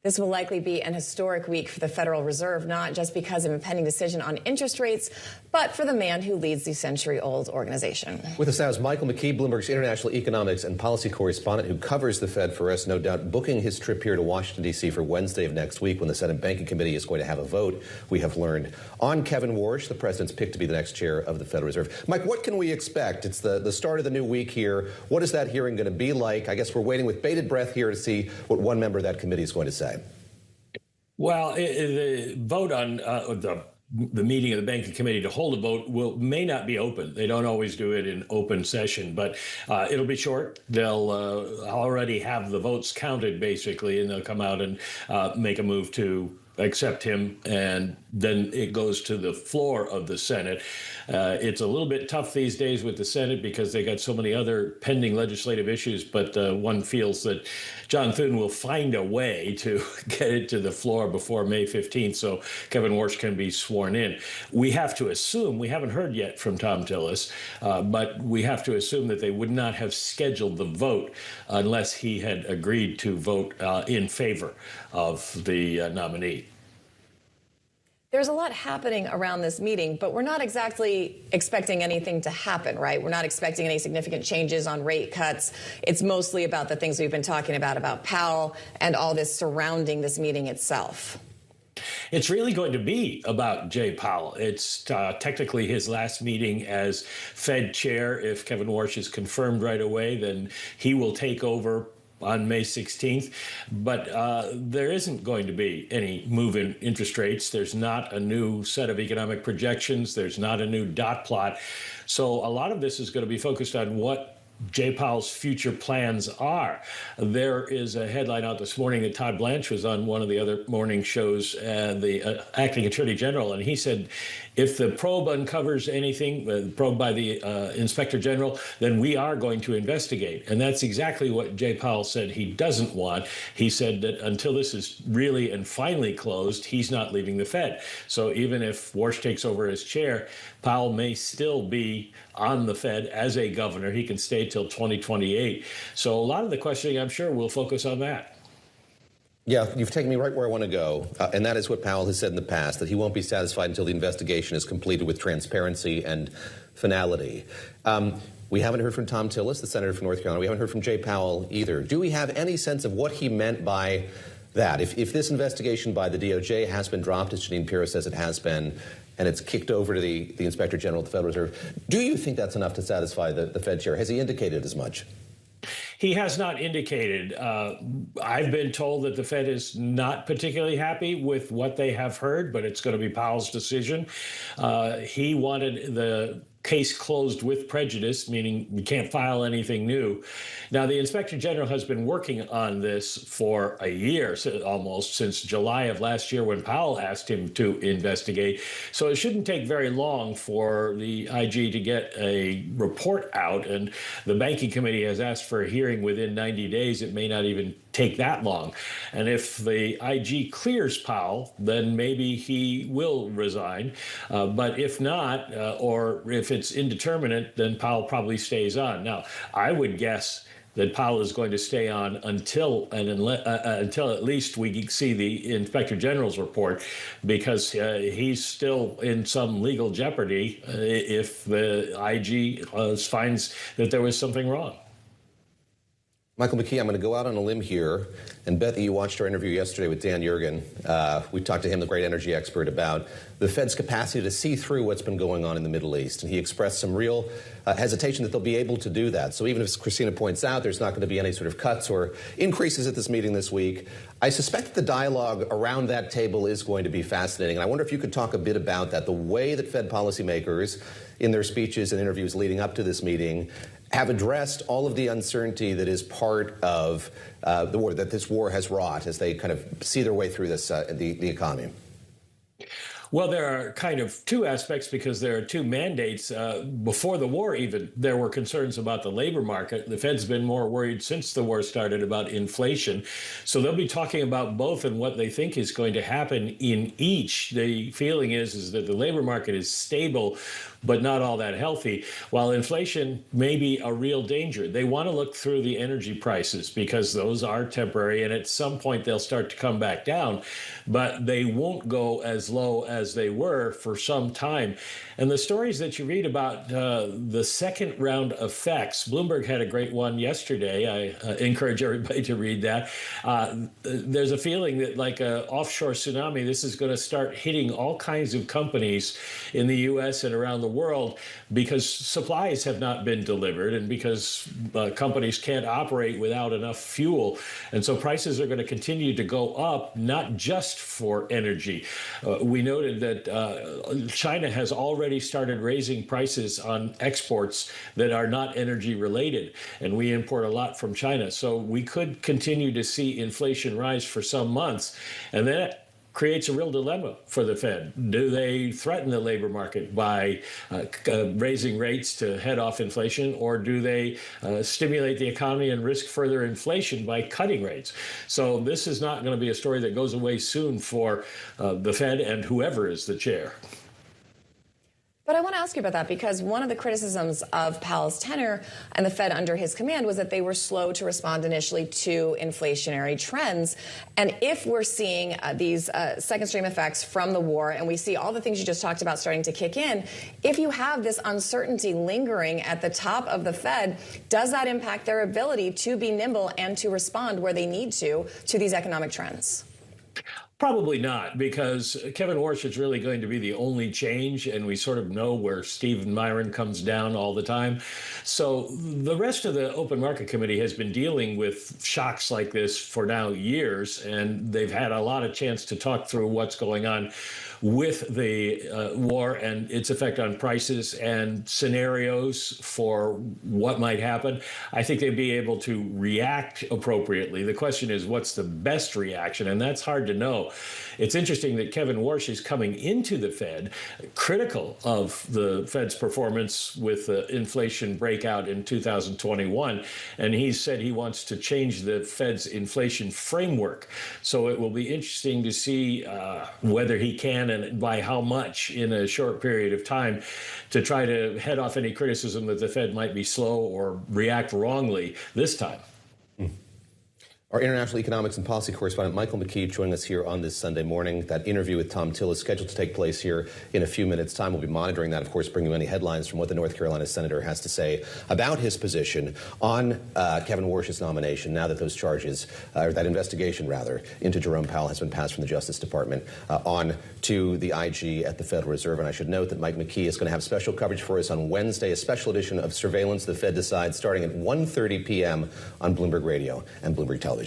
This will likely be an historic week for the Federal Reserve, not just because of a pending decision on interest rates, but for the man who leads the century-old organization. With us now is Michael McKee, Bloomberg's international economics and policy correspondent who covers the Fed for us, no doubt booking his trip here to Washington, D.C. for Wednesday of next week when the Senate Banking Committee is going to have a vote, we have learned, on Kevin Warsh, the president's pick to be the next chair of the Federal Reserve. Mike, what can we expect? It's the start of the new week here. What is that hearing going to be like? I guess we're waiting with bated breath here to see what one member of that committee is going to say. Well, the vote on the meeting of the Banking Committee to hold a vote may not be open. They don't always do it in open session, but it'll be short. They'll already have the votes counted, basically, and they'll come out and make a move to accept him, and then it goes to the floor of the Senate. It's a little bit tough these days with the Senate because they got so many other pending legislative issues, but one feels that John Thune will find a way to get it to the floor before May 15th so Kevin Warsh can be sworn in. We have to assume, we haven't heard yet from Thom Tillis, but we have to assume that they would not have scheduled the vote unless he had agreed to vote in favor of the nominee. There's a lot happening around this meeting, but we're not exactly expecting anything to happen, right? We're not expecting any significant changes on rate cuts. It's mostly about the things we've been talking about Powell and all this surrounding this meeting itself. It's really going to be about Jay Powell. It's technically his last meeting as Fed chair. If Kevin Warsh is confirmed right away, then he will take over on May 16th. But there isn't going to be any move in interest rates. There's not a new set of economic projections. There's not a new dot plot. So a lot of this is going to be focused on what Jay Powell's future plans are. There is a headline out this morning that Todd Blanche was on one of the other morning shows, the acting attorney general, and he said, if the probe uncovers anything, the probe by the inspector general, then we are going to investigate. And that's exactly what Jay Powell said he doesn't want. He said that until this is really and finally closed, he's not leaving the Fed. So even if Warsh takes over as chair, Powell may still be on the Fed as a governor. He can stay till 2028. So a lot of the questioning, I'm sure, will focus on that. Yeah, you've taken me right where I want to go, and that is what Powell has said in the past, that he won't be satisfied until the investigation is completed with transparency and finality. We haven't heard from Thom Tillis, the senator from North Carolina. We haven't heard from Jay Powell either. Do we have any sense of what he meant by that? If this investigation by the DOJ has been dropped, as Janine Pirro says it has been, and it's kicked over to the Inspector General of the Federal Reserve, do you think that's enough to satisfy the Fed chair? Has he indicated as much? He has not indicated. I've been told that the Fed is not particularly happy with what they have heard, but it's going to be Powell's decision. He wanted the case closed with prejudice, meaning we can't file anything new. Now, the Inspector General has been working on this for a year, almost since July of last year when Powell asked him to investigate. So it shouldn't take very long for the IG to get a report out. And the Banking Committee has asked for a hearing within 90 days. It may not even take that long. And if the IG clears Powell, then maybe he will resign. But if not, or if it's indeterminate, then Powell probably stays on. Now, I would guess that Powell is going to stay on until at least we see the Inspector General's report, because he's still in some legal jeopardy if the IG finds that there was something wrong. Michael McKee, I'm going to go out on a limb here and bet that you watched our interview yesterday with Dan Yergin. We talked to him, the great energy expert, about the Fed's capacity to see through what's been going on in the Middle East. And he expressed some real hesitation that they'll be able to do that. So even if, as Christina points out, there's not going to be any sort of cuts or increases at this meeting this week, I suspect that the dialogue around that table is going to be fascinating. And I wonder if you could talk a bit about that, the way that Fed policymakers, in their speeches and interviews leading up to this meeting, have addressed all of the uncertainty that is part of the war, that this war has wrought, as they kind of see their way through this, the economy. Well, there are kind of two aspects because there are two mandates. Before the war, even, there were concerns about the labor market. The Fed's been more worried since the war started about inflation. So they'll be talking about both and what they think is going to happen in each. The feeling is that the labor market is stable, but not all that healthy, while inflation may be a real danger. They want to look through the energy prices because those are temporary, and at some point they'll start to come back down, but they won't go as low as they were for some time. And the stories that you read about the second round effects, Bloomberg had a great one yesterday. I encourage everybody to read that. There's a feeling that, like an offshore tsunami, this is going to start hitting all kinds of companies in the U.S. and around the world because supplies have not been delivered and because companies can't operate without enough fuel. And so prices are going to continue to go up, not just for energy. We noted that China has already started raising prices on exports that are not energy related, and we import a lot from China. So we could continue to see inflation rise for some months, and that creates a real dilemma for the Fed. Do they threaten the labor market by raising rates to head off inflation, or do they stimulate the economy and risk further inflation by cutting rates? So this is not going to be a story that goes away soon for the Fed and whoever is the chair. But I want to ask you about that because one of the criticisms of Powell's tenure and the Fed under his command was that they were slow to respond initially to inflationary trends. And if we're seeing these second stream effects from the war and we see all the things you just talked about starting to kick in, if you have this uncertainty lingering at the top of the Fed, does that impact their ability to be nimble and to respond where they need to these economic trends? Probably not, because Kevin Warsh is really going to be the only change, and we sort of know where Stephen Myron comes down all the time. So the rest of the Open Market Committee has been dealing with shocks like this for now years, and they've had a lot of chance to talk through what's going on with the war and its effect on prices and scenarios for what might happen. I think they'd be able to react appropriately. The question is, what's the best reaction? And that's hard to know. It's interesting that Kevin Warsh is coming into the Fed critical of the Fed's performance with the inflation breakout in 2021. And he said he wants to change the Fed's inflation framework. So it will be interesting to see whether he can and by how much in a short period of time to try to head off any criticism that the Fed might be slow or react wrongly this time. Our international economics and policy correspondent Michael McKee joining us here on this Sunday morning. That interview with Thom Tillis is scheduled to take place here in a few minutes' time. We'll be monitoring that, of course, bringing you any headlines from what the North Carolina senator has to say about his position on Kevin Warsh's nomination now that those charges, or that investigation, rather, into Jerome Powell has been passed from the Justice Department on to the IG at the Federal Reserve. And I should note that Mike McKee is going to have special coverage for us on Wednesday, a special edition of Surveillance the Fed Decides, starting at 1:30 p.m. on Bloomberg Radio and Bloomberg Television.